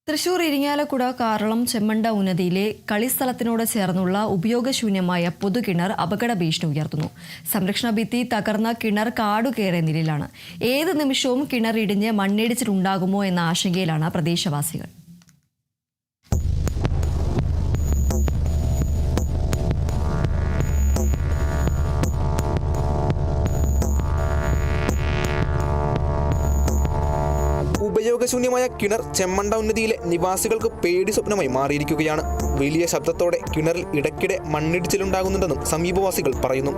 തൃശൂർ ഇരിങ്ങാലക്കുട കാറളം ചെമ്മണ്ട ഉന്നതിയിലെ കളിസ്ഥലത്തിനോട് ചേർന്നുള്ള ഉപയോഗശൂന്യമായ പൊതുകിണർ അപകട ഭീഷണി ഉയർത്തുന്നു. സംരക്ഷണ ഭിത്തി തകർന്ന കിണർ കാടുകയറിയ നിലയിലാണ്. ഏത് നിമിഷവും കിണർ ഇടിഞ്ഞ് മണ്ണിടിച്ചിലുണ്ടാകുമോ എന്ന ആശങ്കയിലാണ് പ്രദേശവാസികൾ. ഉപയോഗശൂന്യമായ കിണർ ചെമ്മണ്ട ഉന്നതിയിലെ നിവാസികൾക്ക് പേടി സ്വപ്നമായി മാറിയിരിക്കുകയാണ്. വലിയ ശബ്ദത്തോടെ കിണറിൽ ഇടയ്ക്കിടെ മണ്ണിടിച്ചിലുണ്ടാകുന്നുണ്ടെന്നും സമീപവാസികൾ പറയുന്നു.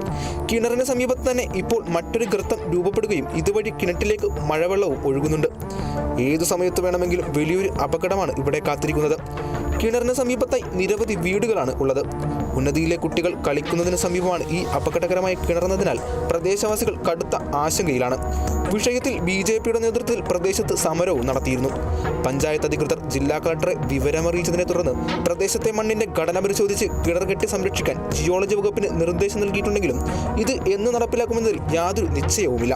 കിണറിന് സമീപത്ത് തന്നെ ഇപ്പോൾ മറ്റൊരു ഗർത്തം രൂപപ്പെടുകയും ഇതുവഴി കിണറ്റിലേക്ക് മഴവെള്ളവും ഒഴുകുന്നുണ്ട്. ഏതു സമയത്ത് വേണമെങ്കിലും വലിയൊരു അപകടമാണ് ഇവിടെ കാത്തിരിക്കുന്നത്. കിണറിന് സമീപത്തായി നിരവധി വീടുകളാണ് ഉള്ളത്. ഉന്നതിയിലെ കുട്ടികൾ കളിക്കുന്നതിന് സമീപമാണ് ഈ അപകടകരമായ കിണറുന്നതിനാൽ പ്രദേശവാസികൾ കടുത്ത ആശങ്കയിലാണ്. വിഷയത്തിൽ BJPയുടെ നേതൃത്വത്തിൽ പ്രദേശത്ത് സമരവും നടത്തിയിരുന്നു. പഞ്ചായത്ത് അധികൃതർ ജില്ലാ കളക്ടറെ വിവരമറിയിച്ചതിനെ തുടർന്ന് പ്രദേശത്തെ മണ്ണിന്റെ ഘടന പരിശോധിച്ച് കിണർ കെട്ടി സംരക്ഷിക്കാൻ ജിയോളജി വകുപ്പിന് നിർദ്ദേശം നൽകിയിട്ടുണ്ടെങ്കിലും ഇത് എന്ന് നടപ്പിലാക്കുമെന്നതിൽ യാതൊരു നിശ്ചയവുമില്ല.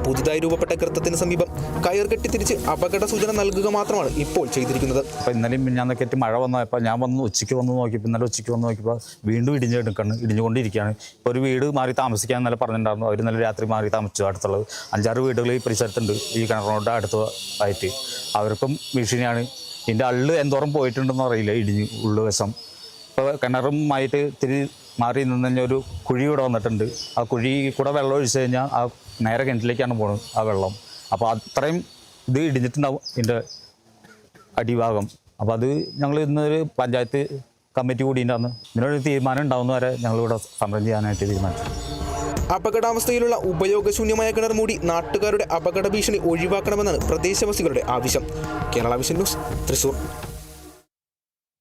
പുതുതായി രൂപപ്പെട്ട ഗർത്തത്തിന് സമീപം കയർ കെട്ടി തിരിച്ച് അപകട സൂചന നൽകുക മാത്രമാണ് ഇപ്പോൾ ചെയ്തിരിക്കുന്നത്. അപ്പോൾ ഇന്നലെയും മിഞ്ഞാന്നൊക്കെ മഴ വന്നപ്പോൾ ഞാൻ ഉച്ചയ്ക്ക് വന്ന് നോക്കിയപ്പോൾ ഇന്നലെ ഉച്ചയ്ക്ക് വന്ന് നോക്കിയപ്പോൾ വീണ്ടും ഇടിഞ്ഞുകൊണ്ടിരിക്കുകയാണ്. ഇപ്പോൾ ഒരു വീട് മാറി താമസിക്കാൻ ഇന്നലെ പറഞ്ഞിട്ടുണ്ടായിരുന്നു. അവർ ഇന്നലെ രാത്രി മാറി താമസിച്ചു. അടുത്തുള്ളത് 5-6 വീടുകൾ ഈ പരിസരത്തുണ്ട്. ഈ കിണറിനോട് അടുത്തായിട്ട് അവർക്കും ഭീഷണിയാണ്. ഇതിൻ്റെ അള്ള് എന്തോരം പോയിട്ടുണ്ടെന്ന് അറിയില്ല. ഇടിഞ്ഞ് ഉള്ളുവശം ഇപ്പോൾ കിണറുമായിട്ട് ഇത്തിരി മാറി നിന്ന് കഴിഞ്ഞാൽ ഒരു കുഴി ഇവിടെ വന്നിട്ടുണ്ട്. ആ കുഴി കൂടെ വെള്ളം ഒഴിച്ചു കഴിഞ്ഞാൽ ആ നേരെ കിണറ്റിലേക്കാണ് പോകുന്നത് ആ വെള്ളം. അപ്പോൾ അത്രയും ഇത് ഇടിഞ്ഞിട്ടുണ്ടാവും ഇതിൻ്റെ അടിഭാഗം. അപ്പോൾ അത് ഞങ്ങൾ ഇന്നൊരു പഞ്ചായത്ത് കമ്മിറ്റി കൂടിയിട്ടുണ്ടാകുന്നു. ഇതിനൊരു തീരുമാനം ഉണ്ടാവുന്നവരെ ഞങ്ങളിവിടെ സമരം ചെയ്യാനായിട്ട് തീരുമാനിച്ചു. അപകടാവസ്ഥയിലുള്ള ഉപയോഗശൂന്യമായ കിണർ മൂടി നാട്ടുകാരുടെ അപകട ഭീഷണി ഒഴിവാക്കണമെന്നാണ് പ്രദേശവാസികളുടെ ആവശ്യം. Kerala vision news, Thrissur.